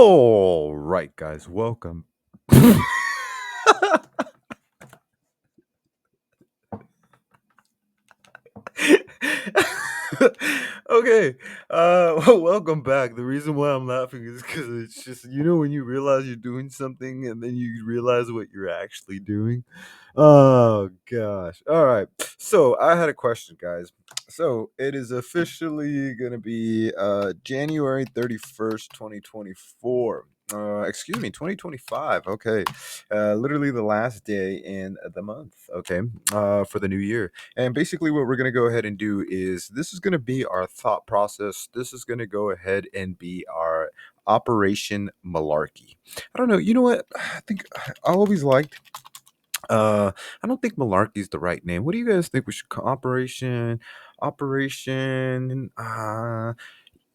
All right, guys, welcome. Okay, welcome back. The reason why I'm laughing is because it's just when you realize you're doing something and then you realize what you're actually doing. Oh gosh. All right. So I had a question, guys. So it is officially gonna be January 31st, 2024. Excuse me, 2025. Okay. Literally the last day in the month, okay, for the new year. And basically, what we're going to go ahead and do is this is going to be our thought process. This is going to go ahead and be our Operation Malarkey. I don't know. You know what? I think I always liked. I don't think Malarkey is the right name. What do you guys think we should call Operation?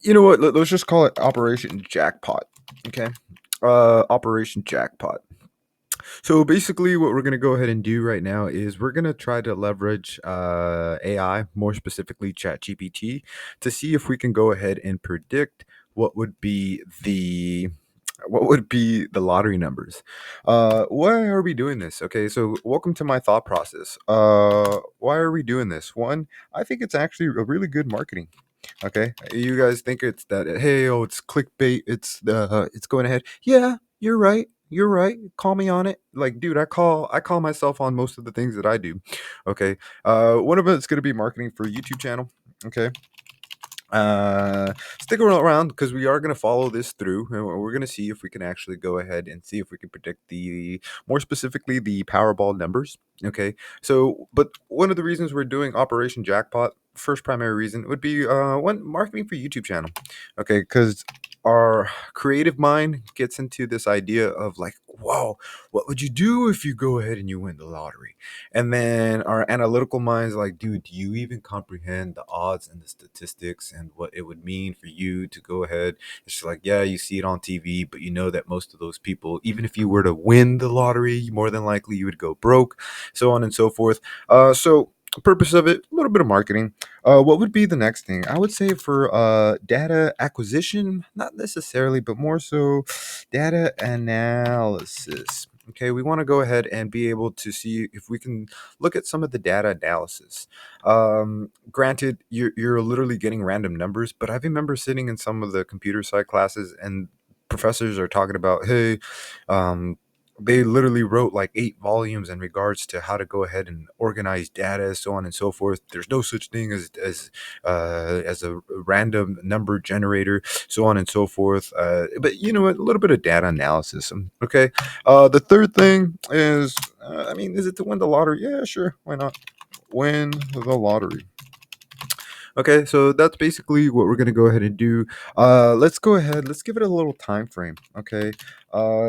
You know what? Let's just call it Operation Jackpot. Okay. Operation Jackpot. So basically, what we're going to go ahead and do right now is we're going to try to leverage AI, more specifically ChatGPT, to see if we can go ahead and predict what would be the lottery numbers. Why are we doing this? Okay, so welcome to my thought process. Why are we doing this? One, I think it's actually a really good marketing. Okay, you guys think it's that? Hey, oh, it's clickbait. It's going ahead. Yeah, you're right. You're right. Call me on it. Like, dude, I call myself on most of the things that I do. Okay. One of it's gonna be marketing for a YouTube channel. Okay. uh Stick around because we are going to follow this through and we're going to see if we can actually go ahead and see if we can predict the more specifically the Powerball numbers. Okay, so but one of the reasons we're doing Operation Jackpot, first primary reason would be one, marketing for YouTube channel. Okay, because our creative mind gets into this idea of like, whoa, what would you do if you go ahead and you win the lottery? And then our analytical minds like, dude, do you even comprehend the odds and the statistics and what it would mean for you to go ahead? It's just like, yeah, you see it on TV, but you know that most of those people, even if you were to win the lottery, more than likely you would go broke, so on and so forth. So purpose of it, a little bit of marketing. What would be the next thing? I would say for data acquisition, not necessarily, but more so data analysis. Okay, we want to go ahead and be able to see if we can look at some of the data analysis. Granted, you're literally getting random numbers, but I remember sitting in some of the computer sci classes and professors are talking about, hey, um, they literally wrote like 8 volumes in regards to how to go ahead and organize data, so on and so forth. There's no such thing as a random number generator, so on and so forth. But you know what? A little bit of data analysis. Okay. The third thing is, I mean, is it to win the lottery? Yeah, sure. Why not? Win the lottery. Okay, so that's basically what we're gonna go ahead and do. Let's go ahead. Let's give it a little time frame. Okay.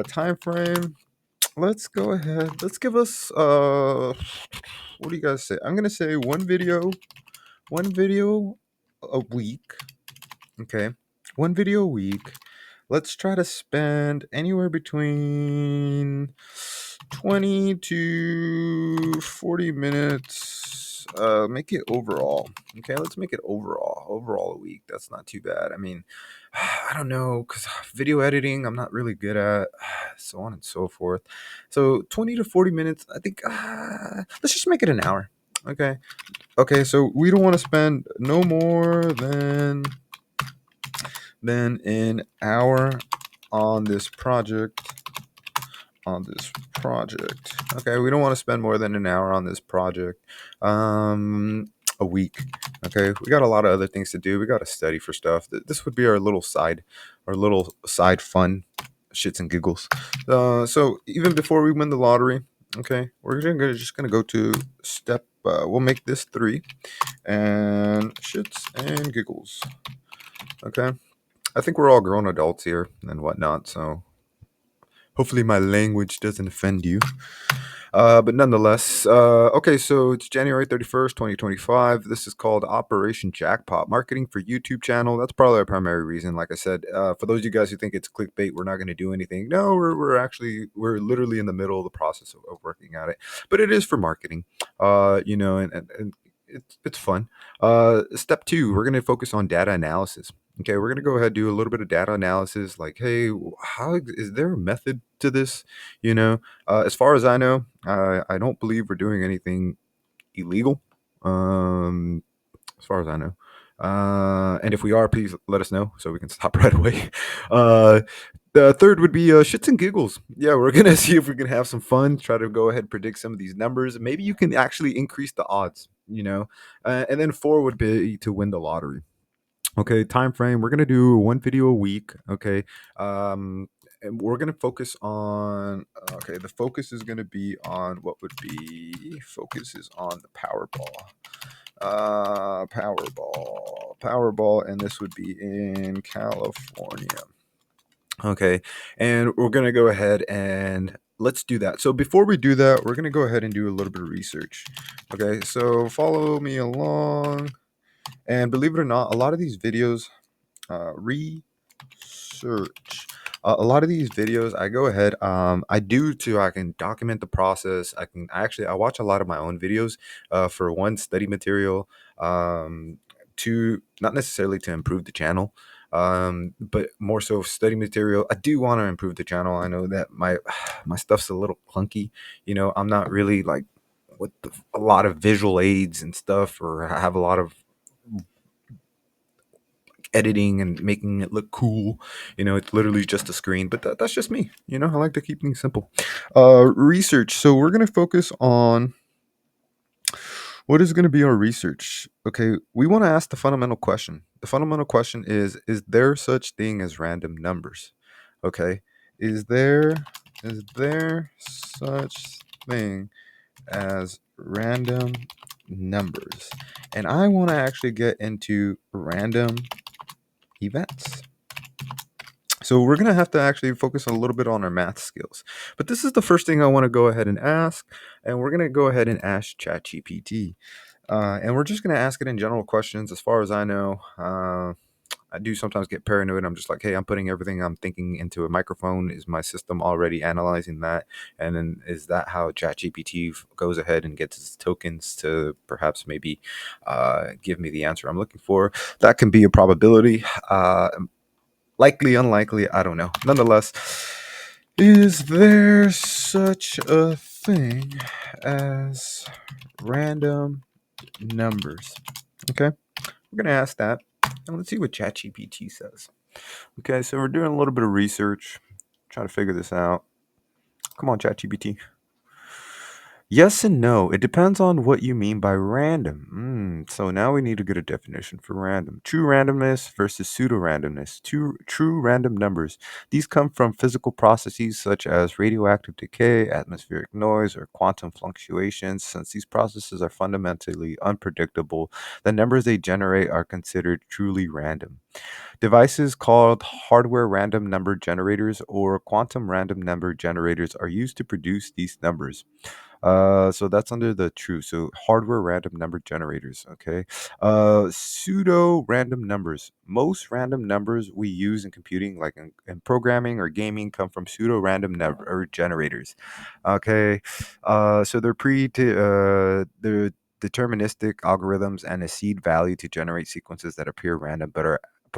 Time frame. Let's go ahead. Let's give us what do you guys say? I'm gonna say one video a week. Okay. One video a week. Let's try to spend anywhere between 20 to 40 minutes. Make it overall. Okay, let's make it overall. Overall a week. That's not too bad. I mean, I don't know, because video editing, I'm not really good at, so on and so forth. So 20 to 40 minutes, I think, let's just make it an hour. Okay. Okay, so we don't want to spend no more than an hour on this project. Okay, we don't want to spend more than an hour on this project. A week. Okay, we got a lot of other things to do. We got to study for stuff. This would be our little side fun, shits and giggles. So even before we win the lottery, okay, we're just gonna go to step. We'll make this 3 and shits and giggles. Okay, I think we're all grown adults here and whatnot, so hopefully my language doesn't offend you. But nonetheless, okay, so it's January 31st, 2025. This is called Operation Jackpot, marketing for YouTube channel. That's probably our primary reason. Like I said, for those of you guys who think it's clickbait, we're not going to do anything. No, we're literally in the middle of the process of working at it. But it is for marketing, and it's fun. Step 2, we're going to focus on data analysis. Okay, we're gonna go ahead and do a little bit of data analysis. Like, hey, how is there a method to this? As far as I know, I don't believe we're doing anything illegal. Um, as far as I know. And if we are, please let us know so we can stop right away. Uh, the third would be shits and giggles. Yeah, we're gonna see if we can have some fun. Try to go ahead and predict some of these numbers. Maybe you can actually increase the odds. And then four would be to win the lottery. Okay, time frame. We're gonna do one video a week. Okay, and we're gonna focus on. Okay, the focus is gonna be on what would be focus is on the Powerball. Powerball, and this would be in California. Okay, and we're gonna go ahead and let's do that. So before we do that, we're gonna go ahead and do a little bit of research. Okay, so follow me along, and believe it or not, a lot of these videos research. A lot of these videos, I go ahead. I do too. I can document the process. I watch a lot of my own videos. For one, study material. To not necessarily to improve the channel, but more so study material. I do want to improve the channel. I know that my stuff's a little clunky. I'm not really like with a lot of visual aids and stuff, or I have a lot of editing and making it look cool. It's literally just a screen, but that's just me. I like to keep things simple. Research. So we're going to focus on what is going to be our research. Okay, we want to ask the fundamental question. The fundamental question is there such thing as random numbers? Okay, is there such thing as random numbers? And I want to actually get into random events. So we're going to have to actually focus a little bit on our math skills. But this is the first thing I want to go ahead and ask. And we're going to go ahead and ask ChatGPT. And we're just going to ask it in general questions. As far as I know, I do sometimes get paranoid. I'm just like, hey, I'm putting everything I'm thinking into a microphone. Is my system already analyzing that? And then is that how ChatGPT goes ahead and gets its tokens to perhaps maybe give me the answer I'm looking for? That can be a probability. Likely, unlikely, I don't know. Nonetheless, is there such a thing as random numbers? Okay, we're gonna ask that, and let's see what ChatGPT says. Okay, so we're doing a little bit of research, trying to figure this out. Come on, ChatGPT. Yes and no. It depends on what you mean by random. So now we need to get a definition for random. True randomness versus pseudo randomness. Two true random numbers. These come from physical processes such as radioactive decay, atmospheric noise, or quantum fluctuations. Since these processes are fundamentally unpredictable, the numbers they generate are considered truly random. Devices called hardware random number generators or quantum random number generators are used to produce these numbers. So that's under the true. So hardware random number generators. Okay. Pseudo random numbers. Most random numbers we use in computing, like in programming or gaming, come from pseudo random number generators. Okay. So they're deterministic algorithms and a seed value to generate sequences that appear random but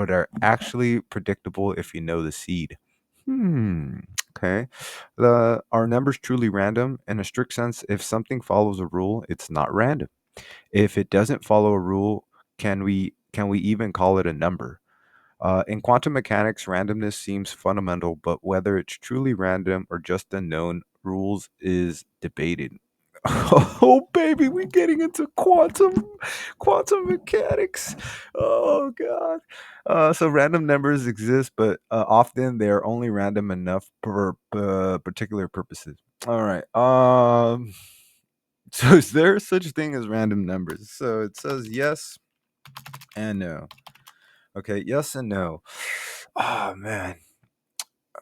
are actually predictable if you know the seed. Okay. Are numbers truly random? In a strict sense, if something follows a rule, it's not random. If it doesn't follow a rule, can we even call it a number? In quantum mechanics, randomness seems fundamental, but whether it's truly random or just unknown rules is debated. Oh baby, we're getting into quantum mechanics. Oh god. So random numbers exist, but often they're only random enough for particular purposes. All right. So is there such thing as random numbers? So it says yes and no. Okay, yes and no. Oh man.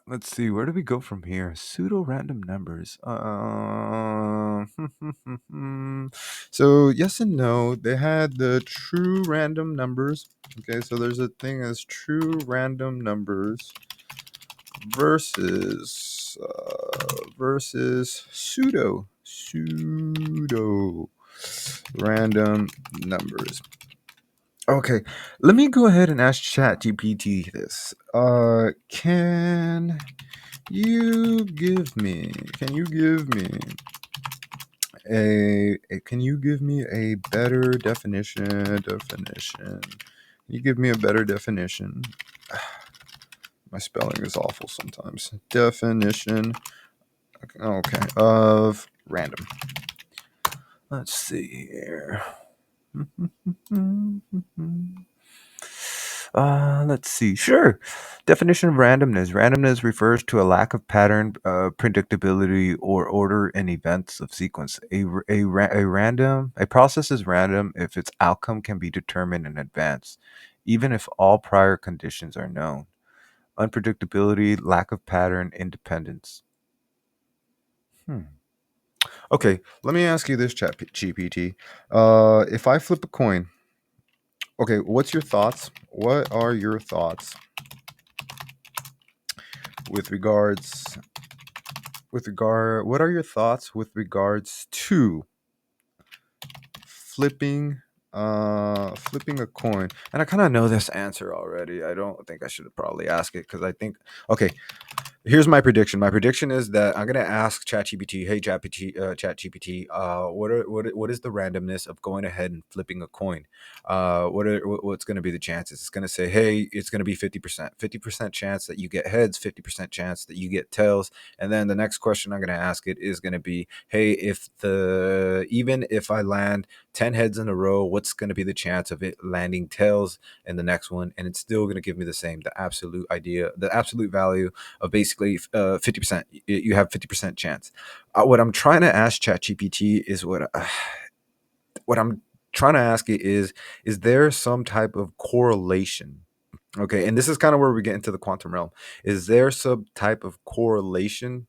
Let's see, where do we go from here? Pseudo random numbers. So yes and no. They had the true random numbers. Okay, so there's a thing as true random numbers versus pseudo random numbers. Okay, let me go ahead and ask ChatGPT this. Can you give me? Can you give me Can you give me a better definition? Definition. Can you give me a better definition? My spelling is awful sometimes. Definition. Okay. Of random. Let's see here. Let's see. Sure. Definition of randomness. Randomness refers to a lack of pattern, predictability, or order in events of sequence. A process is random if its outcome can be determined in advance, even if all prior conditions are known. Unpredictability, lack of pattern, independence. Hmm. Okay, let me ask you this, Chat GPT. If I flip a coin, okay, what's your thoughts? What are your thoughts with regards what are your thoughts with regards to flipping flipping a coin? And I kind of know this answer already. I don't think I should probably ask it because I think, okay, here's my prediction. My prediction is that I'm gonna ask ChatGPT, "Hey, ChatGPT, what is the randomness of going ahead and flipping a coin? What's gonna be the chances?" It's gonna say, "Hey, it's gonna be 50%, 50% chance that you get heads, 50% chance that you get tails." And then the next question I'm gonna ask it is gonna be, "Hey, even if I land 10 heads in a row, what's gonna be the chance of it landing tails in the next one?" And it's still gonna give me the same, the absolute value of basically 50%. You have 50% chance. What I'm trying to ask ChatGPT is what I'm trying to ask it is there some type of correlation? Okay, and this is kind of where we get into the quantum realm. Is there some type of correlation?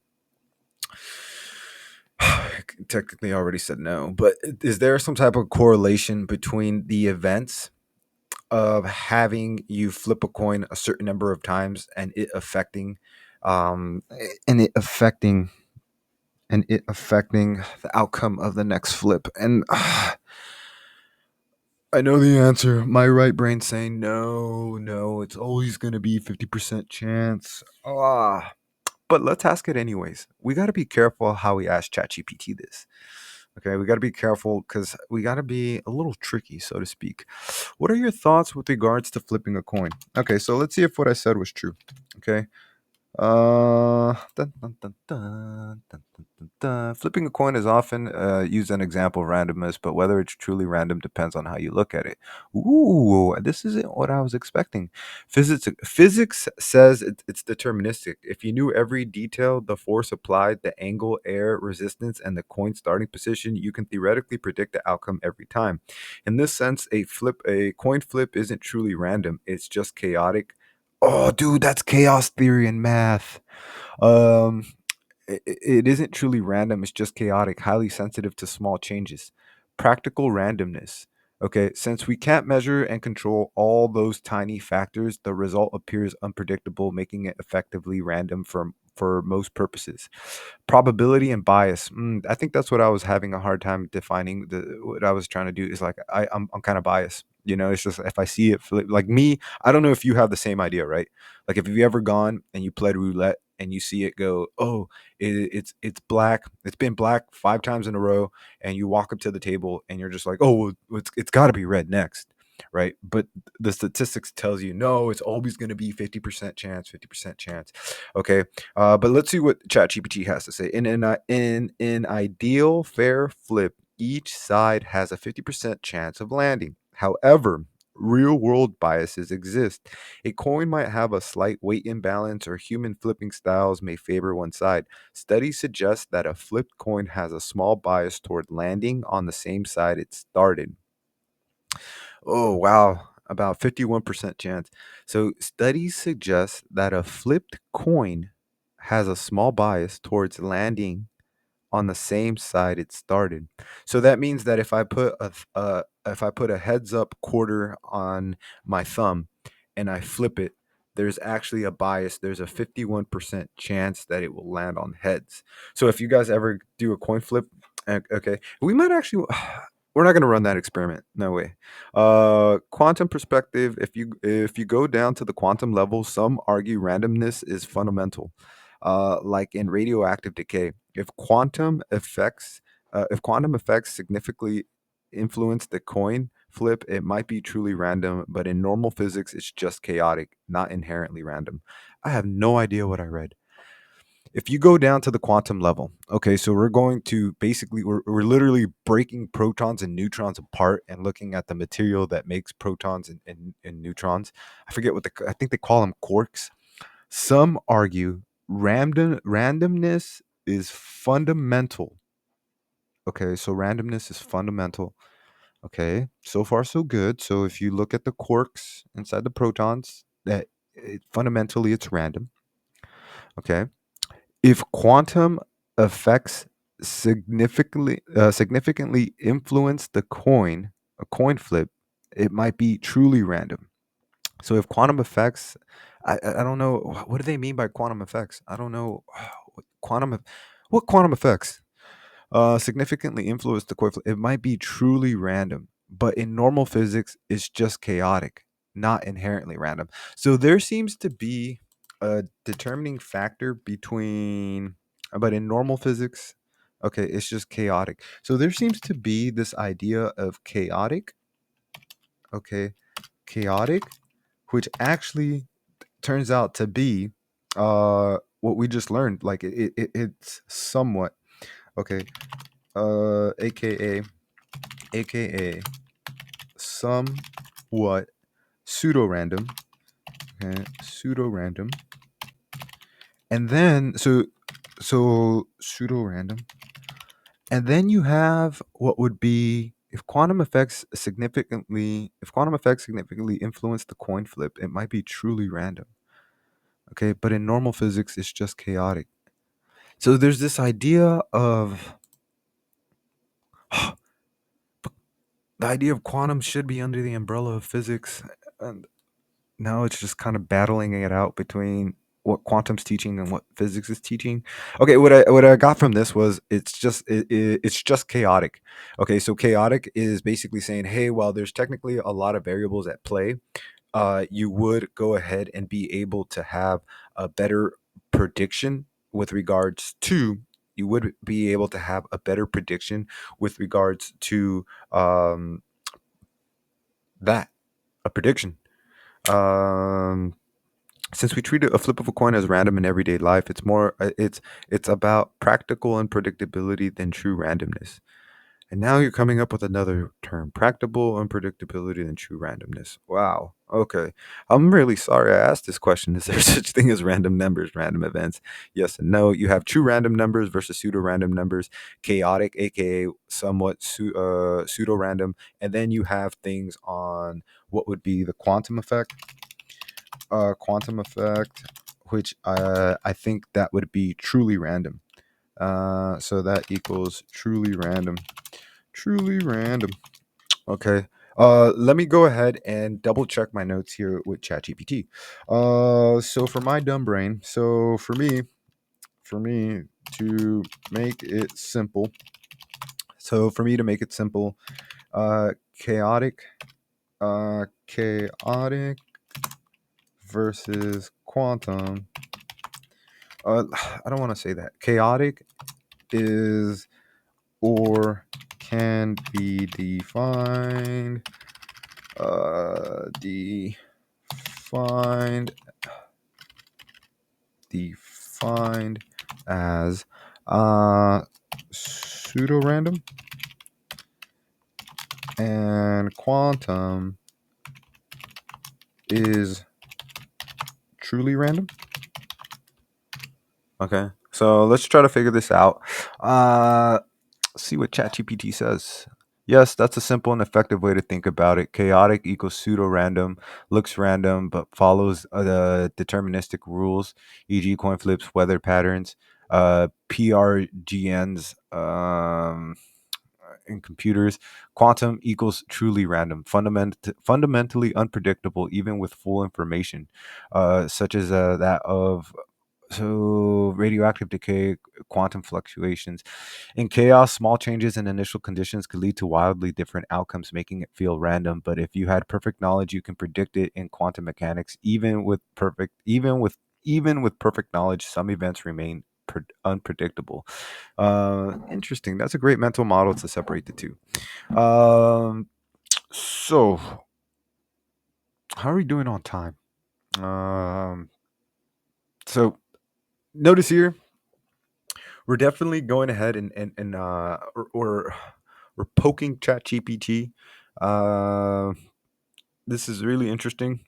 Technically, I already said no, but is there some type of correlation between the events of having you flip a coin a certain number of times and it affecting, um, and it affecting the outcome of the next flip? And I know the answer. My right brain saying no, no, it's always going to be 50% chance. But let's ask it anyways. We got to be careful how we ask ChatGPT this. Okay, we got to be careful because we got to be a little tricky, so to speak. What are your thoughts with regards to flipping a coin? Okay, so let's see if what I said was true. Okay, dun, dun, dun, dun, dun, dun, dun, dun. Flipping a coin is often used an example of randomness, but whether it's truly random depends on how you look at it. Ooh, this isn't what I was expecting. Physics says it's deterministic. If you knew every detail, the force applied, the angle, air, resistance, and the coin starting position, you can theoretically predict the outcome every time. In this sense, a coin flip isn't truly random. It's just chaotic. Oh, dude, that's chaos theory in math. Um, it isn't truly random. It's just chaotic, highly sensitive to small changes. Practical randomness. Okay, since we can't measure and control all those tiny factors, the result appears unpredictable, making it effectively random for most purposes. Probability and bias. I think that's what I was having a hard time defining. What I was trying to do is like I'm kind of biased. You know, it's just if I see it like me, I don't know if you have the same idea, right? Like, if you ever gone and you played roulette and you see it go, oh, it's black. It's been black 5 times in a row, and you walk up to the table and you're just like, oh, well, it's got to be red next, right? But the statistics tells you no, it's always going to be 50% chance, 50% chance. Okay, but let's see what ChatGPT has to say. In an ideal fair flip, each side has a 50% chance of landing. However, real world biases exist. A coin might have a slight weight imbalance, or human flipping styles may favor one side. Studies suggest that a flipped coin has a small bias toward landing on the same side it started. Oh, wow. About 51% chance. So, studies suggest that a flipped coin has a small bias towards landing on the same side it started. So that means that if I put a heads up quarter on my thumb and I flip it, there's actually a bias. There's a 51% chance that it will land on heads. So if you guys ever do a coin flip, okay, we might actually we're not going to run that experiment. No way. Quantum perspective. If you go down to the quantum level, some argue randomness is fundamental. Like in radioactive decay, if quantum effects significantly influence the coin flip, it might be truly random. But in normal physics, it's just chaotic, not inherently random. I have no idea what I read. If you go down to the quantum level, okay, so we're going to basically, we're literally breaking protons and neutrons apart and looking at the material that makes protons and neutrons. I forget I think they call them quarks. Some argue randomness is fundamental. Okay, so randomness is fundamental. Okay, so far so good. So if you look at the quarks inside the protons, fundamentally it's random. Okay, if quantum effects significantly influence a coin flip, it might be truly random. So if quantum effects, I don't know what do they mean by quantum effects. I don't know quantum what quantum effects significantly influence the coin flip. It might be truly random, but in normal physics, it's just chaotic, not inherently random. So there seems to be a determining factor between, but in normal physics, okay, it's just chaotic. So there seems to be this idea of chaotic, okay, chaotic, which actually turns out to be what we just learned. Like it's somewhat okay, aka somewhat pseudo random, okay, pseudo random, and then so pseudo random, and then you have what would be if quantum effects significantly influence the coin flip, it might be truly random. Okay, but in normal physics, it's just chaotic. So there's this idea of the idea of quantum should be under the umbrella of physics, and now it's just kind of battling it out between what quantum's teaching and what physics is teaching. Okay, what I got from this was it's just chaotic. Okay, so chaotic is basically saying, hey, while there's technically a lot of variables at play, you would go ahead and be able to have a better prediction with regards to you would be able to have a better prediction with regards to um, that a prediction. Um, since we treat a flip of a coin as random in everyday life, it's about practical unpredictability than true randomness. And now you're coming up with another term, practical unpredictability than true randomness. Wow. Okay. I'm really sorry I asked this question. Is there such thing as random numbers, random events? Yes and no. You have true random numbers versus pseudo random numbers, chaotic, aka somewhat pseudo random, and then you have things on what would be the quantum effect, which I think that would be truly random. So that equals truly random. Truly random. Okay. Let me go ahead and double check my notes here with ChatGPT. So for my dumb brain, so for me to make it simple, uh, chaotic, chaotic versus quantum. I don't want to say that. Chaotic is or can be defined defined as pseudo random, and quantum is truly random. Okay, so let's try to figure this out. See what ChatGPT says. Yes, that's a simple and effective way to think about it. Chaotic equals pseudo random, looks random, but follows the deterministic rules, e.g., coin flips, weather patterns, PRGNs in computers. Quantum equals truly random, fundamentally unpredictable, even with full information, such as that of So radioactive decay, quantum fluctuations. In chaos, small changes in initial conditions could lead to wildly different outcomes, making it feel random. But if you had perfect knowledge, you can predict it in quantum mechanics. Even with perfect knowledge, some events remain unpredictable. Interesting. That's a great mental model to separate the two. So how are we doing on time? Um, so notice here we're definitely going ahead and we're poking Chat GPT. Uh, this is really interesting.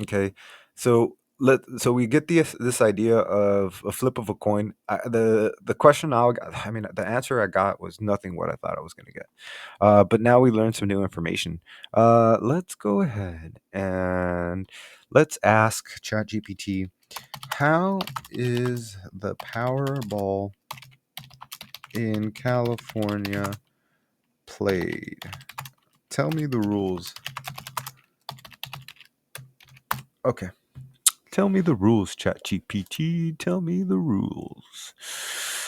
Okay, so we get this idea of a flip of a coin. The question I mean, the answer I got was nothing what I thought I was going to get. But now we learned some new information. Let's go ahead and let's ask ChatGPT, how is the Powerball in California played? Tell me the rules. Okay. Tell me the rules, ChatGPT. Tell me the rules.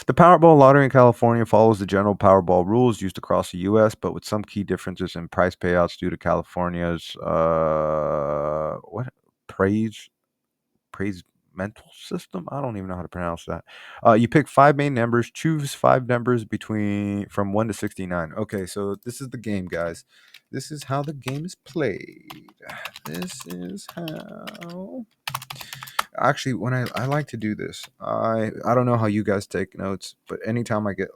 The Powerball lottery in California follows the general Powerball rules used across the U.S., but with some key differences in price payouts due to California's what praise praise mental system. I don't even know how to pronounce that. You pick five main numbers. Choose five numbers between from 1 to 69. Okay, so this is the game, guys. This is how the game is played. This is how. Actually, when I like to do this, I don't know how you guys take notes, but anytime I get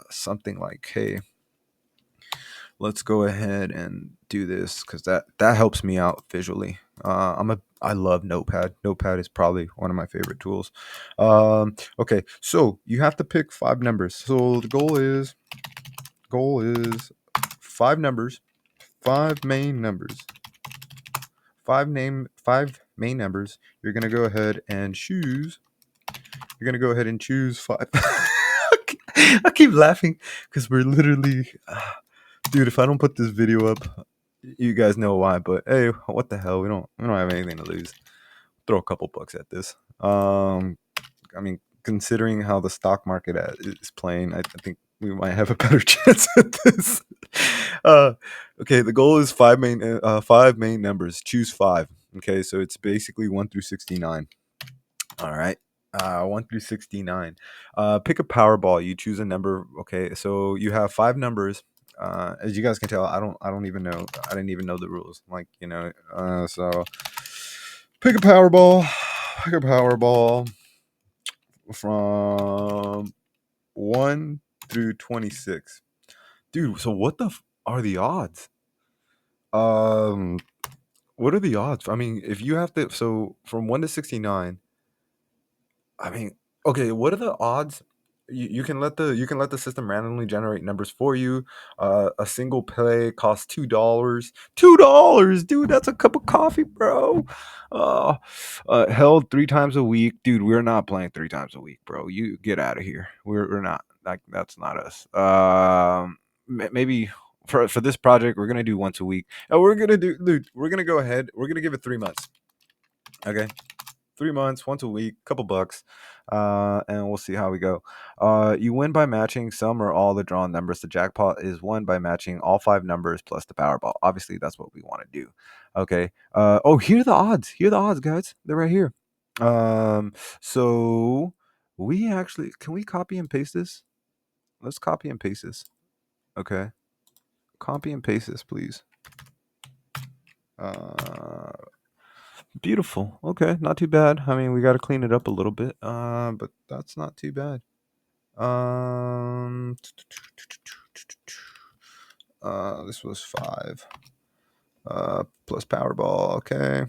something like, hey, let's go ahead and do this, because that helps me out visually. I love Notepad. Notepad is probably one of my favorite tools. Okay, so you have to pick five numbers. So the goal is five numbers, five main numbers, five main numbers. You're gonna go ahead and choose. You're gonna go ahead and choose five. I keep laughing because we're literally, dude. If I don't put this video up, you guys know why. But hey, what the hell? We don't have anything to lose. Throw a couple bucks at this. I mean, considering how the stock market is playing, I think we might have a better chance at this. Uh, okay, the goal is five main numbers. Choose five. Okay, so it's basically 1 through 69. All right. 1 through 69. Pick a Powerball. You choose a number. Okay, so you have five numbers. As you guys can tell, I don't even know. I didn't even know the rules. So pick a Powerball. Pick a Powerball from 1 through 26. Dude, so what are the odds? Um, what are the odds? I mean, if you have to, so from 1 to 69. I mean, okay, what are the odds? You can let the system randomly generate numbers for you. A single play costs $2. $2, dude. That's a cup of coffee, bro. Uh, held 3 times a week, dude. We're not playing 3 times a week, bro. You get out of here. We're not. Like, that's not us. Maybe for this project, we're gonna do once a week. And we're gonna do, dude. We're gonna go ahead. We're gonna give it 3 months. Okay, 3 months, once a week, couple bucks, and we'll see how we go. You win by matching some or all the drawn numbers. The jackpot is won by matching all five numbers plus the Powerball. Obviously, that's what we want to do. Okay. Oh, here are the odds. Here are the odds, guys. They're right here. So we actually can we copy and paste this? Let's copy and paste this. Okay. Copy and paste this, please. Uh, Beautiful. Okay, not too bad. I mean, we got to clean it up a little bit. But that's not too bad. Um, this was five. Plus Powerball. Okay.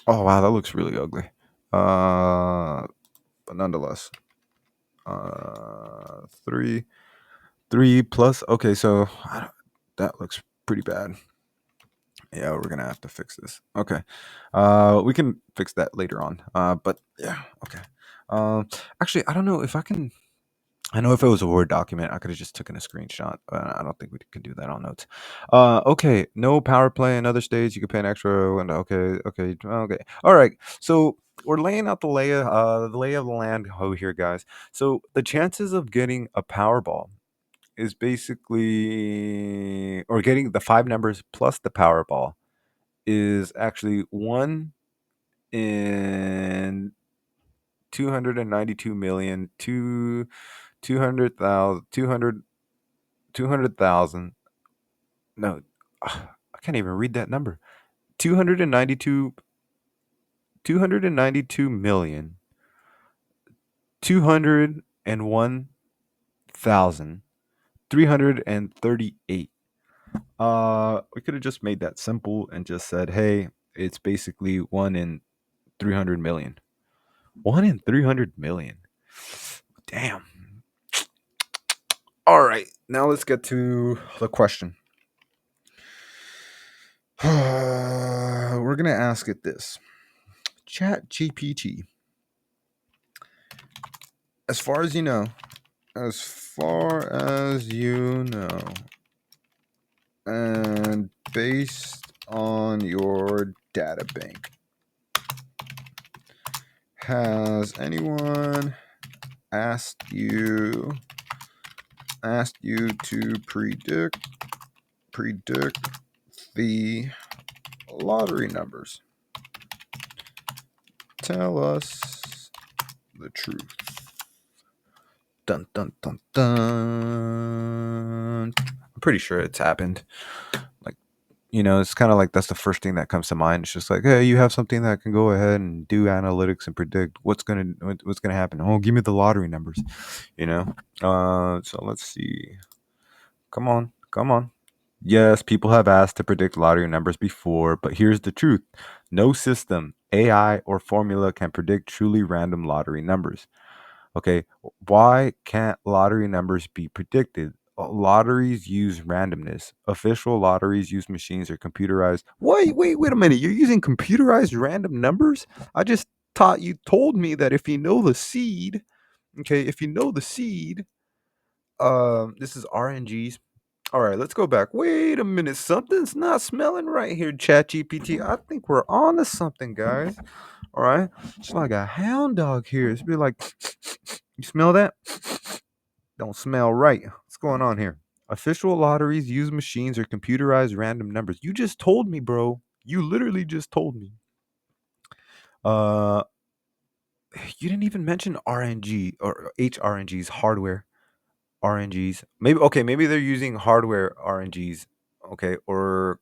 Oh wow, that looks really ugly. But nonetheless, three, three plus. Okay, so that looks pretty bad. Yeah, we're gonna have to fix this. Okay. We can fix that later on. But yeah, okay. Actually, I don't know if I can. I know if it was a Word document, I could have just taken a screenshot. I don't think we can do that on notes. Okay. No power play in other states. You can pay an extra. And okay. All right. So we're laying out the lay of the land here, guys. So the chances of getting a Powerball is basically, or getting the five numbers plus the Powerball is actually 1 in 292 million, 200,000, 200,000. No, I can't even read that number. 292, 292,201,338. We could have just made that simple and just said, hey, it's basically 1 in 300 million. 1 in 300 million. Damn. All right, now let's get to the question. We're gonna ask it this: Chat GPT. As far as you know, and based on your data bank, has anyone asked you to predict the lottery numbers? Tell us the truth. Dun dun dun dun. I'm pretty sure it's happened. Like, it's kind of like that's the first thing that comes to mind. It's just like, hey, you have something that can go ahead and do analytics and predict what's gonna happen. Oh, give me the lottery numbers. So let's see. Come on, come on. Yes, people have asked to predict lottery numbers before, but here's the truth: no system, AI, or formula can predict truly random lottery numbers. Okay, why can't lottery numbers be predicted? Lotteries use randomness. Official lotteries use machines or computerized. Wait a minute. You're using computerized random numbers? I just thought you told me that if you know the seed, okay, if you know the seed, this is RNGs. All right, let's go back. Wait a minute. Something's not smelling right here, ChatGPT. I think we're on to something, guys. All right. It's like a hound dog here. It's be like, you smell that? Don't smell right. What's going on here? Official lotteries use machines or computerized random numbers. You just told me, bro. You literally just told me. Uh, you didn't even mention RNG or HRNGs, hardware RNGs. Maybe they're using hardware RNGs, okay, or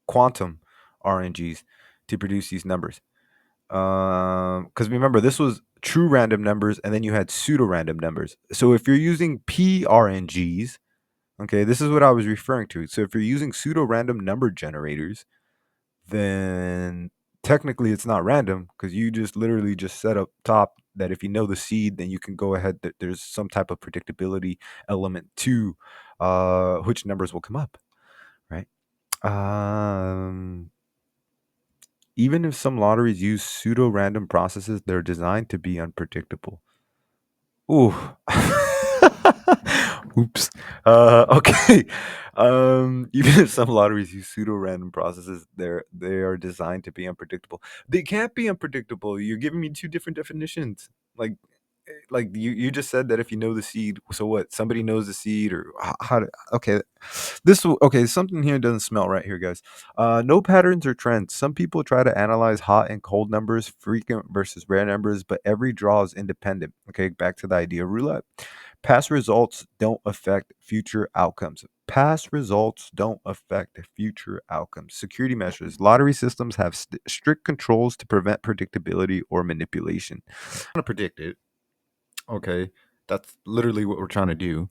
quantum RNGs to produce these numbers. Because remember, this was true random numbers, and then you had pseudo random numbers. So if you're using PRNGs, okay, this is what I was referring to. So if you're using pseudo random number generators, then technically it's not random because you just literally just set up top that if you know the seed, then you can go ahead. There's some type of predictability element to which numbers will come up, right? Um, Even if some lotteries use pseudo random processes, they're designed to be unpredictable. Ooh. Oops. Okay. Even if some lotteries use pseudo random processes, they are designed to be unpredictable. They can't be unpredictable. You're giving me two different definitions. Like you just said that if you know the seed, so what? Somebody knows the seed, or how to? Okay, okay. Something here doesn't smell right here, guys. No patterns or trends. Some people try to analyze hot and cold numbers, frequent versus rare numbers, but every draw is independent. Okay, back to the idea of roulette. Past results don't affect future outcomes. Past results don't affect future outcomes. Security measures. Lottery systems have strict controls to prevent predictability or manipulation. To predict it. Okay, that's literally what we're trying to do,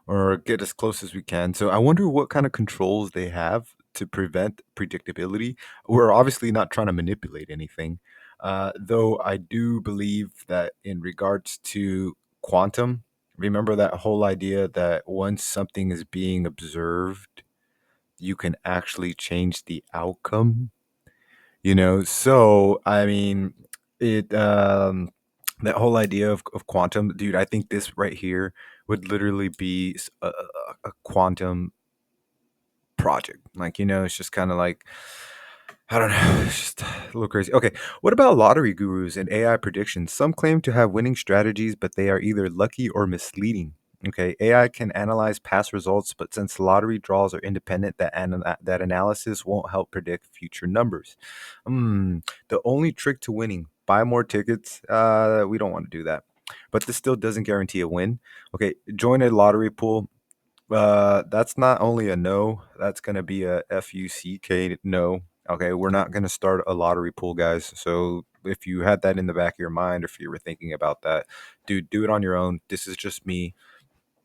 or get as close as we can. So I wonder what kind of controls they have to prevent predictability. We're obviously not trying to manipulate anything, though I do believe that in regards to quantum, remember that whole idea that once something is being observed, you can actually change the outcome. So I mean, it that whole idea of quantum, dude. I think this right here would literally be a quantum project. Like, it's just kind of like, I don't know. It's just little crazy. Okay, what about lottery gurus and AI predictions? Some claim to have winning strategies, but they are either lucky or misleading. Okay, AI can analyze past results, but since lottery draws are independent, that analysis won't help predict future numbers. The only trick to winning: buy more tickets. We don't want to do that, but this still doesn't guarantee a win. Okay, join a lottery pool. That's not only a no, that's gonna be a FUCK no. Okay, we're not gonna start a lottery pool, guys. So if you had that in the back of your mind, or if you were thinking about that, dude, do it on your own. This is just me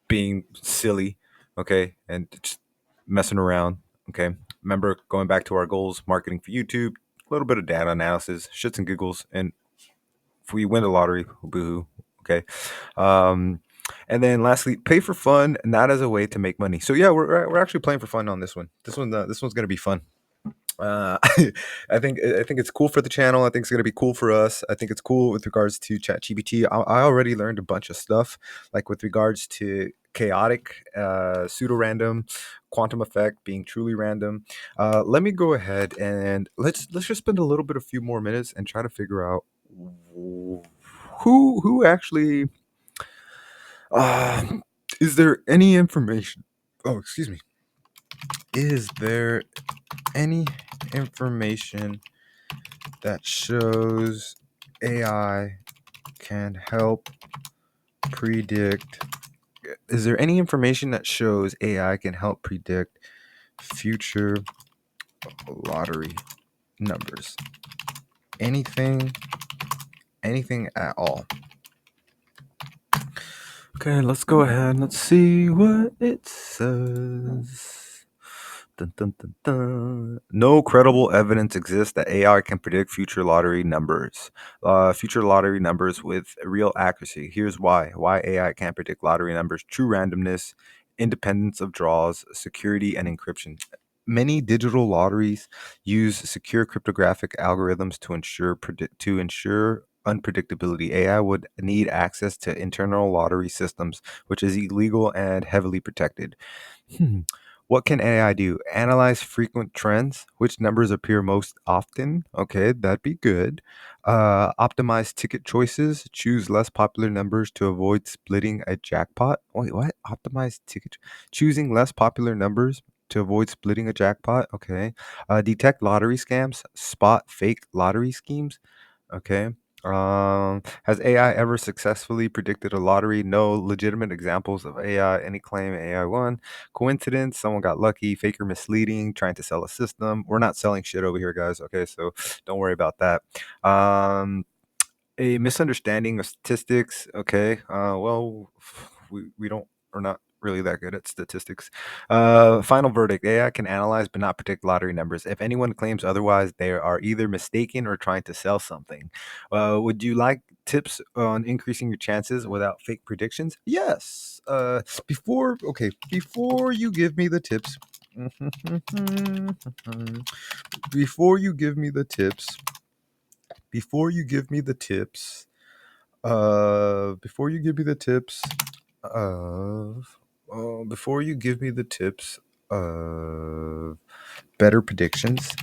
being silly, okay, and just messing around. Okay, remember going back to our goals: marketing for YouTube, a little bit of data analysis, shits and giggles, and if we win the lottery, boohoo. Okay. Um, and then lastly, pay for fun, not as a way to make money. So yeah, we're actually playing for fun on this one. This one's gonna be fun. Uh, I think it's cool for the channel. I think it's gonna be cool for us. I think it's cool with regards to ChatGPT. I already learned a bunch of stuff, like with regards to chaotic, pseudo random, quantum effect being truly random. Let me go ahead and let's just spend a little bit, a few more minutes, and try to figure out who actually. Uh, is there any information? Oh, excuse me. Is there any information that shows AI can help predict? Is there any information that shows AI can help predict future lottery numbers? Anything, anything at all? Okay, let's go ahead. Let's see what it says. Dun, dun, dun, dun. No credible evidence exists that AI can predict future lottery numbers. Future lottery numbers with real accuracy. Here's why. Why AI can't predict lottery numbers: true randomness, independence of draws, security, and encryption. Many digital lotteries use secure cryptographic algorithms to ensure unpredictability. AI would need access to internal lottery systems, which is illegal and heavily protected. Hmm. What can AI do? Analyze frequent trends, which numbers appear most often. Okay, that'd be good. Optimize ticket choices, choose less popular numbers to avoid splitting a jackpot. Wait, what? Optimize ticket, choosing less popular numbers to avoid splitting a jackpot. Okay. Detect lottery scams, spot fake lottery schemes. Okay. Has AI ever successfully predicted a lottery? No legitimate examples of AI. Any claim AI won? Coincidence? Someone got lucky? Fake or misleading? Trying to sell a system? We're not selling shit over here, guys. Okay, so don't worry about that. Um, a misunderstanding of statistics. Okay. Well, we don't, we're not really that good at statistics. Final verdict: AI can analyze but not predict lottery numbers. If anyone claims otherwise, they are either mistaken or trying to sell something. Would you like tips on increasing your chances without fake predictions? Yes. Before you give me the tips, before you give me the tips, before you give me the tips, before you give me the tips of, before you give me the tips of better predictions,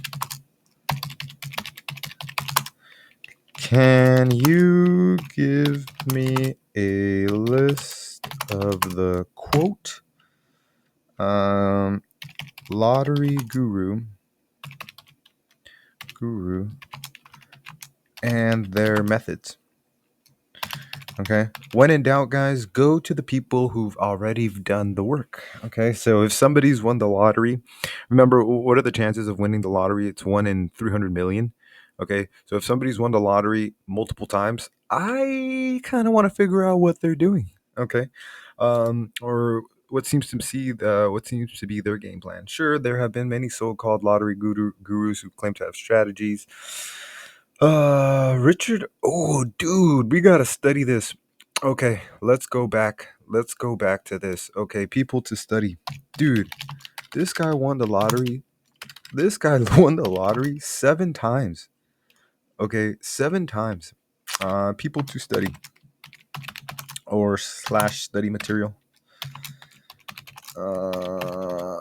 can you give me a list of the quote lottery guru and their methods? Okay. When in doubt, guys, go to the people who've already done the work. Okay. So if somebody's won the lottery, remember, what are the chances of winning the lottery? It's 1 in 300 million. Okay. So if somebody's won the lottery multiple times, I kind of want to figure out what they're doing. Okay. Or what seems to be their game plan. Sure, there have been many so-called lottery gurus who claim to have strategies. Richard. Oh, dude, we gotta study this. Okay, let's go back. Let's go back to this. Okay, people to study. Dude, this guy won the lottery. This guy won the lottery 7 times. Okay, 7 times. People to study or slash study material. Yeah,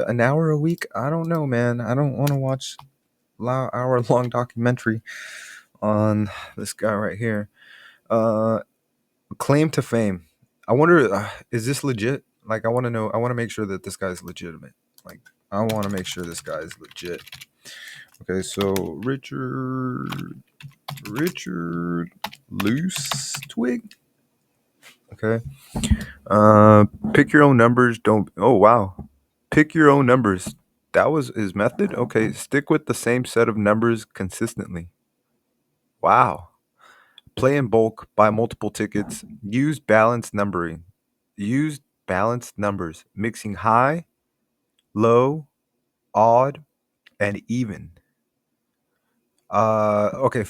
an hour a week. I don't know, man. I don't want to watch hour long documentary on this guy right here. Uh, claim to fame. I wonder, is this legit? Like, I want to know. I want to make sure that this guy's legitimate. Like, I want to make sure this guy is legit. Okay, so Richard Loose Twig. Okay. Pick your own numbers. Don't. Oh wow. Pick your own numbers. That was his method. Okay. Stick with the same set of numbers consistently. Wow. Play in bulk. Buy multiple tickets. Use balanced numbering. Use balanced numbers, mixing high, low, odd, and even. Okay.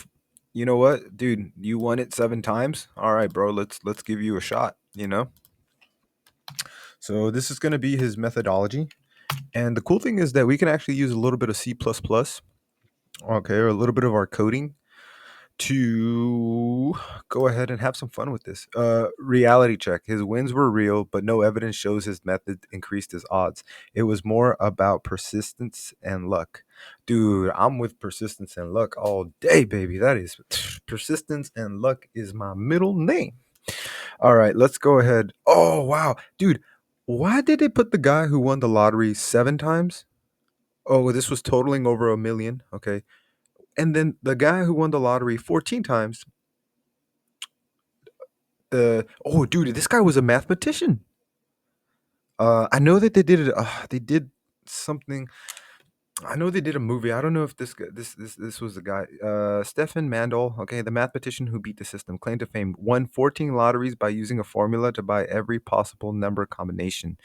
You know what, dude? You won it 7 times. All right, bro. Let's give you a shot. So this is gonna be his methodology. And the cool thing is that we can actually use a little bit of C++, okay, or a little bit of our coding to go ahead and have some fun with this. Reality check. His wins were real, but no evidence shows his method increased his odds. It was more about persistence and luck. Dude, I'm with persistence and luck all day, baby. That is persistence and luck is my middle name. All right, let's go ahead. Oh, wow. Dude, why did they put the guy who won the lottery 7 times? Oh, this was totaling over 1 million. Okay. And then the guy who won the lottery 14 times, oh, dude, this guy was a mathematician. I know that they did it. They did something. I know they did a movie. I don't know if this was the guy. Stefan Mandel, okay, the mathematician who beat the system, claimed to fame, won 14 lotteries by using a formula to buy every possible number combination.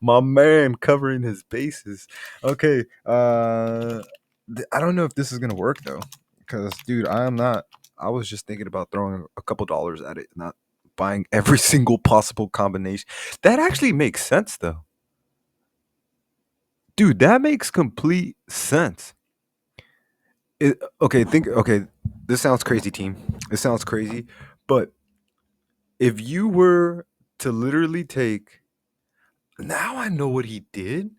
My man covering his bases. Okay, I don't know if this is gonna work though, because dude, I am not. I was just thinking about throwing a couple dollars at it, not buying every single possible combination. That actually makes sense though. Dude, that makes complete sense. Okay, this sounds crazy, team. This sounds crazy, but if you were to literally take, now I know what he did.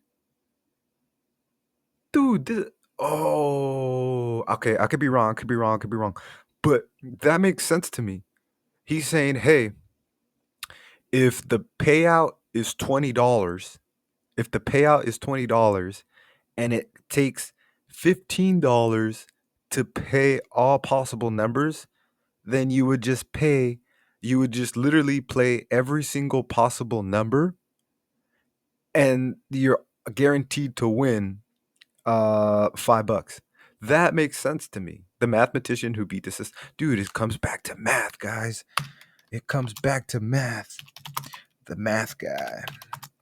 Dude, oh, okay, I could be wrong, but that makes sense to me. He's saying, hey, if the payout is $20, if the payout is $20 and it takes $15 to pay all possible numbers, then you would just literally play every single possible number and you're guaranteed to win $5. That makes sense to me. The mathematician who beat the system. Dude, it comes back to math, guys. It comes back to math. The math guy.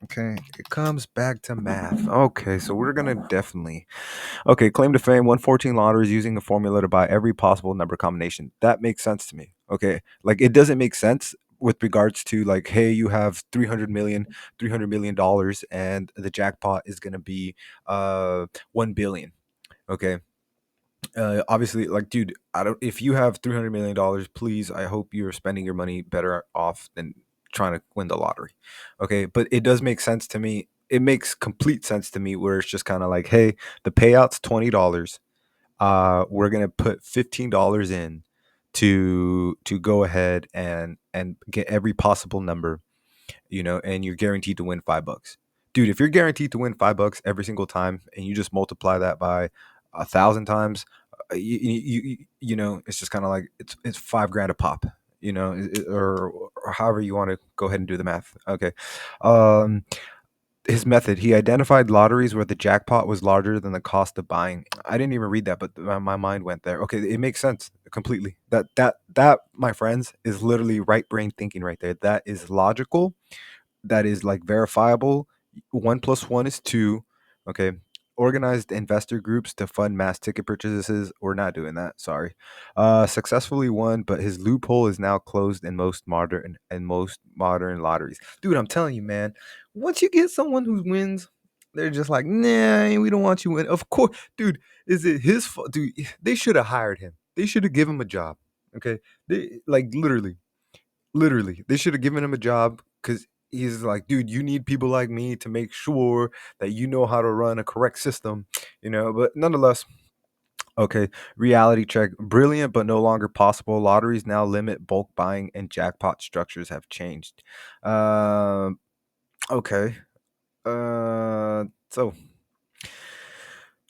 Okay, it comes back to math. Okay, so we're gonna definitely. Okay, claim to fame, won 14 lotteries using a formula to buy every possible number combination. That makes sense to me. Okay, like it doesn't make sense with regards to like, hey, you have 300 million dollars, and the jackpot is gonna be 1 billion. Okay, obviously, like, dude, I don't. If you have $300 million, please, I hope you're spending your money better off than trying to win the lottery. Okay, but it does make sense to me. It makes complete sense to me where it's just kind of like, hey, the payout's $20. We're gonna put $15 in to go ahead and get every possible number, and you're guaranteed to win $5. Dude, if you're guaranteed to win $5 every single time and you just multiply that by 1,000 times, it's just kind of like it's 5 grand a pop, or however you want to go ahead and do the math. Okay. Um, his method, he identified lotteries where the jackpot was larger than the cost of buying. I didn't even read that, but my mind went there. Okay, it makes sense completely. That my friends is literally right brain thinking right there. That is logical, that is like verifiable. 1 plus 1 is 2. Okay. Organized investor groups to fund mass ticket purchases. We're not doing that. Sorry. Successfully won, but his loophole is now closed in most modern lotteries. Dude, I'm telling you, man. Once you get someone who wins, they're just like, nah, we don't want you in. Of course, dude. Is it his fault? Dude, they should have hired him. They should have given him a job. Okay, they like literally. Literally, they should have given him a job because he's like, dude, you need people like me to make sure that you know how to run a correct system, But nonetheless, okay, reality check. Brilliant, but no longer possible. Lotteries now limit bulk buying, and jackpot structures have changed. Um, okay. So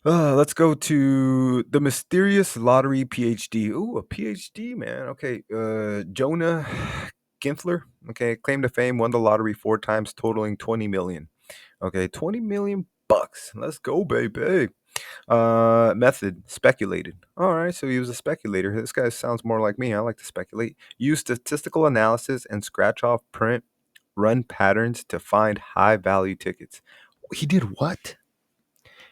let's go to the mysterious lottery PhD. Ooh, a PhD, man. Okay. Jonah Ginfler, okay, claim to fame, won the lottery 4 times, totaling 20 million. Okay, 20 million bucks. Let's go, baby. Method, speculated. All right, so he was a speculator. This guy sounds more like me. I like to speculate. Use statistical analysis and scratch off print run patterns to find high value tickets. He did what?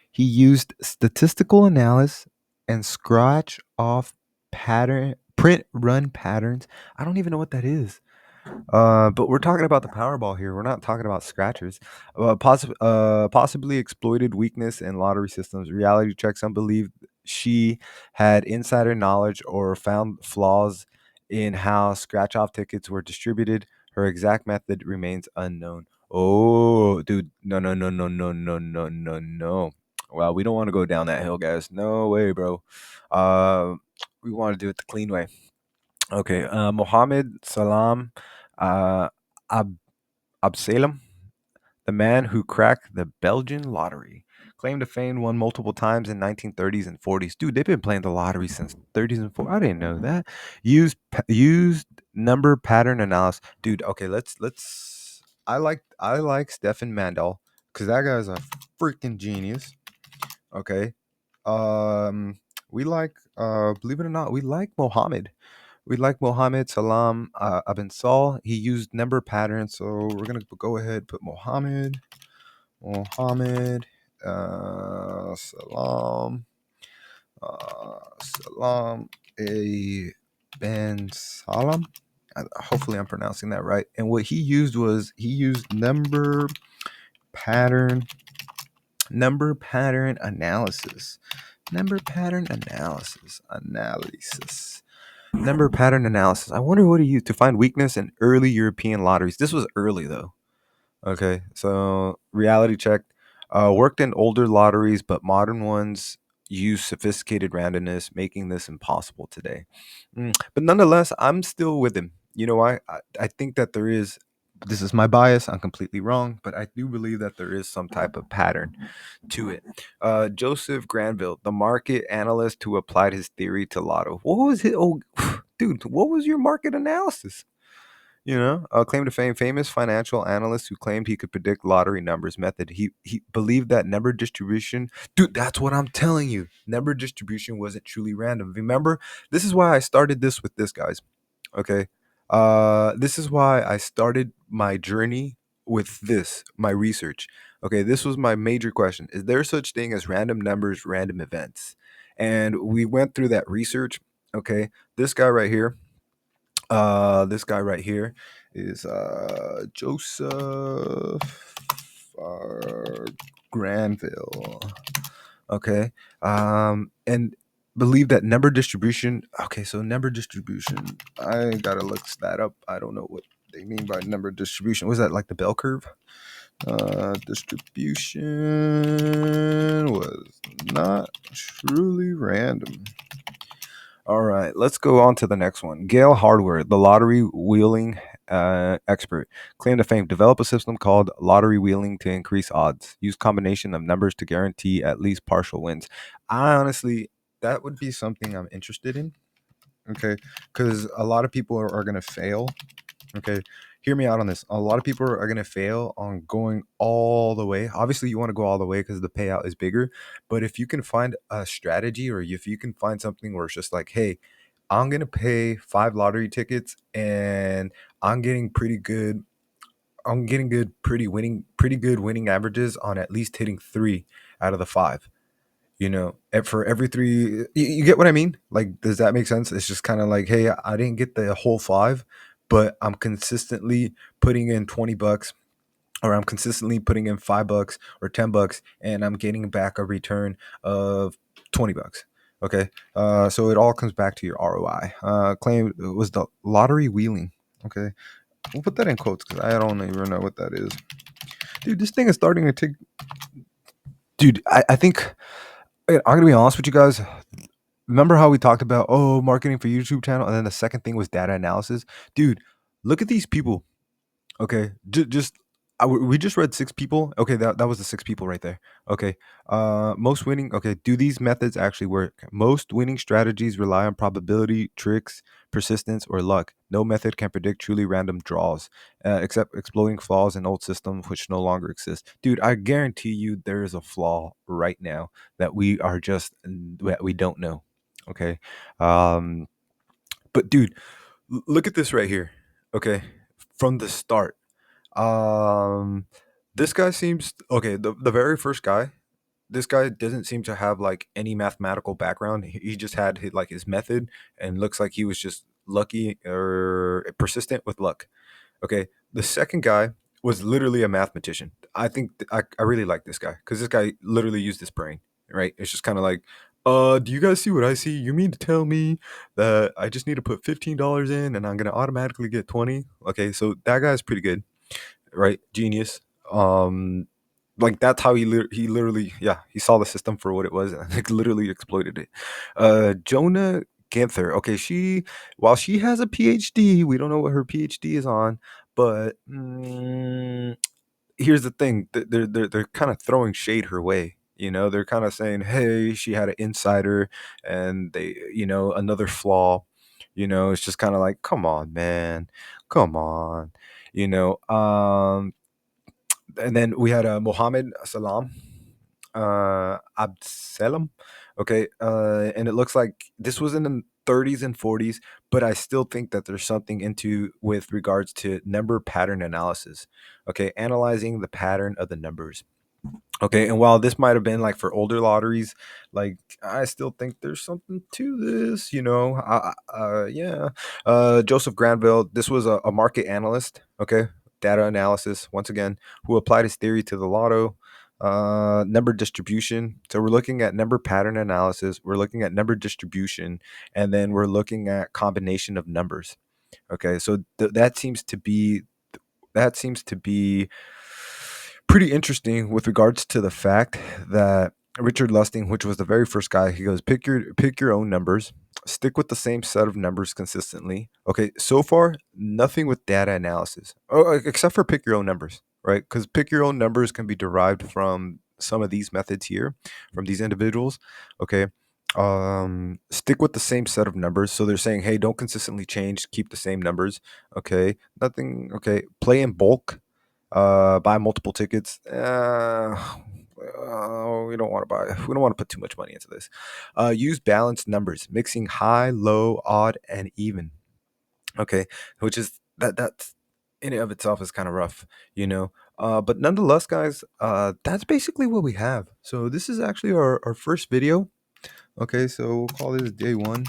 He used statistical analysis and scratch off pattern print run patterns. I don't even know what that is. But we're talking about the Powerball here. We're not talking about scratchers. Possibly exploited weakness in lottery systems. Reality check. Some believe she had insider knowledge or found flaws in how scratch-off tickets were distributed. Her exact method remains unknown. Oh, dude, no, no, no, no, no, no, no, no, no. Well, we don't want to go down that hill, guys. No way, bro. Uh, we want to do it the clean way. Okay, Mohammed Salam uh, Ab- Absalem, the man who cracked the Belgian lottery, claimed to fame, won multiple times in 1930s and 40s. Dude, they've been playing the lottery since 30s and 40s. I didn't know that. Used number pattern analysis. Dude, okay, let's. I like Stefan Mandel because that guy's a freaking genius. Okay, um, we like believe it or not, we like Mohammed. We like Mohammed Salam Abin Saul. He used number patterns, so we're gonna go ahead put Mohammed Salam Salam a Ben Salam. Hopefully, I'm pronouncing that right. And what he used pattern number pattern analysis. Number pattern analysis. Number pattern analysis. I wonder what he used to find weakness in early European lotteries. This was early though. Okay, so reality check. Worked in older lotteries, but modern ones use sophisticated randomness, making this impossible today. But nonetheless, I'm still with him. You know why? I think that there is. This is my bias. I'm completely wrong, but I do believe that there is some type of pattern to it. Joseph Granville, the market analyst who applied his theory to lotto. What was it? Oh, dude, what was your market analysis? Claim to fame, famous financial analyst who claimed he could predict lottery numbers method. He believed that number distribution, dude, that's what I'm telling you. Number distribution wasn't truly random. Remember, this is why I started this with this, guys. Okay. This is why I started my journey with this, my research. Okay, this was my major question. Is there such thing as random numbers, random events? And we went through that research. Okay, this guy right here is Joseph Granville. Okay. And believe that number distribution. Okay, so number distribution. I gotta look that up. I don't know what they mean by number distribution. Was that like the bell curve? Distribution was not truly random. All right, let's go on to the next one. Gail Hardware, the lottery wheeling expert, claimed to fame, develop a system called lottery wheeling to increase odds. Use combination of numbers to guarantee at least partial wins. I honestly, that would be something I'm interested in. Okay, because a lot of people are going to fail. Okay, hear me out on this. A lot of people are going to fail on going all the way. Obviously, you want to go all the way because the payout is bigger. But if you can find a strategy, or if you can find something where it's just like, hey, I'm going to pay 5 lottery tickets and I'm getting pretty good. I'm getting pretty good winning averages on at least hitting 3 out of the 5. For every 3, you get what I mean? Like, does that make sense? It's just kind of like, hey, I didn't get the whole 5, but I'm consistently putting in $20, or I'm consistently putting in $5 or $10, and I'm getting back a return of $20. Okay, so it all comes back to your ROI. Claim it was the lottery wheeling. Okay, we'll put that in quotes because I don't even know what that is. Dude, this thing is starting to take. Dude, I think I'm gonna be honest with you guys. Remember how we talked about marketing for YouTube channel, and then the second thing was data analysis. Dude, look at these people. Okay, just we just read six people. Okay, that was the six people right there. Okay, most winning. Okay, do these methods actually work? Most winning strategies rely on probability, tricks, persistence, or luck. No method can predict truly random draws, except exploiting flaws in old systems which no longer exist. Dude, I guarantee you there is a flaw right now that we are just that we don't know. Okay, um, but dude, look at this right here. Okay, from the start. Um, this guy seems okay. The very first guy, this guy doesn't seem to have like any mathematical background. He just had like his method, and looks like he was just lucky or persistent with luck. Okay, the second guy was literally a mathematician. I think I really like this guy because this guy literally used his brain. Right? It's just kind of like, do you guys see what I see? You mean to tell me that I just need to put $15 in and I'm gonna automatically get 20? Okay, so that guy's pretty good, right? Genius. Um, like that's how he literally, yeah, he saw the system for what it was and like literally exploited it. Jonah Ganther. Okay, she while she has a PhD, we don't know what her PhD is on, but here's the thing: they're kind of throwing shade her way. You know, they're kind of saying, "Hey, she had an insider, and they, another flaw." You know, it's just kind of like, "Come on, man, come on." You know, and then we had Mohammed Salam, Absalom. Okay, and it looks like this was in the 30s and 40s, but I still think that there's something into with regards to number pattern analysis. Okay, analyzing the pattern of the numbers. Okay, and while this might have been like for older lotteries, like I still think there's something to this, yeah. Joseph Granville, this was a market analyst, okay, data analysis, once again, who applied his theory to the lotto, number distribution. So we're looking at number pattern analysis, we're looking at number distribution, and then we're looking at combination of numbers. Okay, so that seems to be pretty interesting with regards to the fact that Richard Lusting, which was the very first guy, he goes, pick your own numbers, stick with the same set of numbers consistently. Okay, so far nothing with data analysis, except for pick your own numbers, right? Because pick your own numbers can be derived from some of these methods here, from these individuals. Okay, stick with the same set of numbers. So they're saying, hey, don't consistently change, keep the same numbers. Okay, nothing. Okay, play in bulk, buy multiple tickets. We don't want to buy. We don't want to put too much money into this. Use balanced numbers, mixing high, low, odd, and even. Okay, which is that's in and of itself is kind of rough, you know. But nonetheless, guys, that's basically what we have. So this is actually our first video. Okay, so we'll call this day one.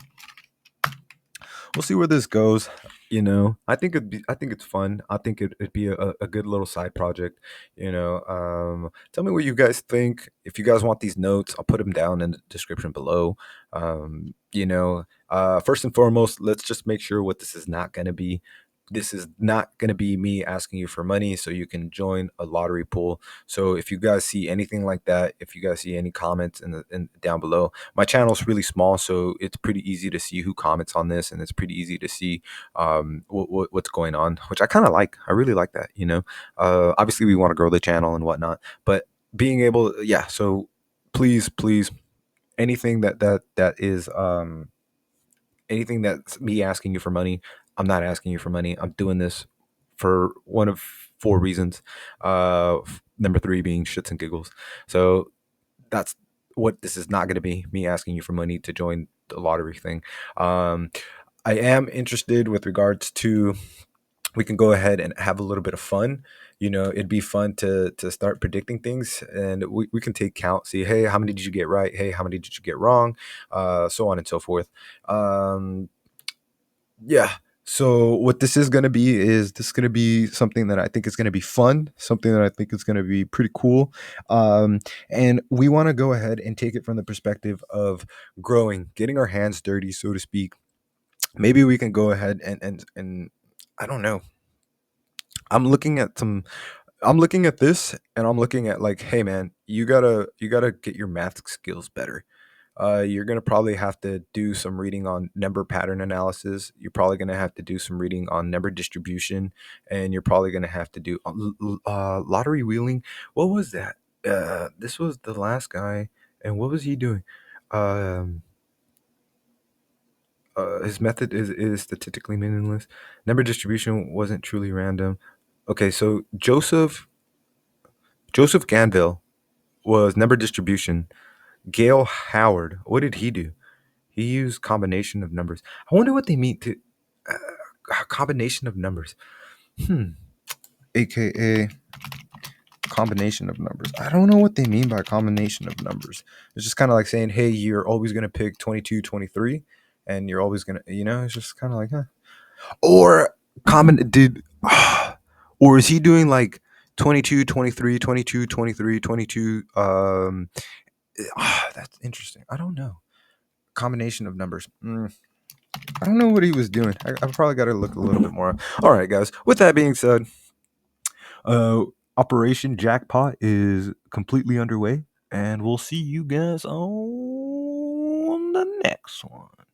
We'll see where this goes. You know, I think it's fun. I think it'd be a good little side project. Tell me what you guys think. If you guys want these notes, I'll put them down in the description below. First and foremost, let's just make sure what this is not going to be. This is not going to be me asking you for money so you can join a lottery pool. So if you guys see anything like that, if you guys see any comments in down below, my channel is really small, so it's pretty easy to see who comments on this, and it's pretty easy to see what's going on, which I kind of like. I really like that. Obviously we want to grow the channel and whatnot, but being able, yeah. So please, anything that is anything that's me asking you for money, I'm not asking you for money. I'm doing this for one of four reasons. Number three being shits and giggles. So that's what this is not going to be, me asking you for money to join the lottery thing. I am interested with regards to, we can go ahead and have a little bit of fun. It'd be fun to start predicting things, and we can take count, see, hey, how many did you get right? Hey, how many did you get wrong? So on and so forth. Yeah. So what this is going to be is this is going to be something that I think is going to be fun, something that I think is going to be pretty cool. And we want to go ahead and take it from the perspective of growing, getting our hands dirty, so to speak. Maybe we can go ahead and I don't know. I'm looking at some I'm looking at this and I'm looking at like, hey man, you gotta get your math skills better. You're gonna probably have to do some reading on number pattern analysis. You're probably gonna have to do some reading on number distribution, and you're probably gonna have to do lottery wheeling. What was that? This was the last guy, and what was he doing? Um, his method is statistically meaningless. Number distribution wasn't truly random. Okay, so Joseph Ganville was number distribution. Gail Howard, what did he do? He used combination of numbers. I wonder what they mean to combination of numbers. Hmm. AKA combination of numbers. I don't know what they mean by combination of numbers. It's just kind of like saying, hey, you're always going to pick 22, 23, and you're always going to, it's just kind of like, huh. Or common, did, or is he doing like 22, 23, 22, 23, 22? That's interesting. I don't know. Combination of numbers. I don't know what he was doing. I probably got to look a little bit more. All right, guys. With that being said, uh, Operation Jackpot is completely underway, and we'll see you guys on the next one.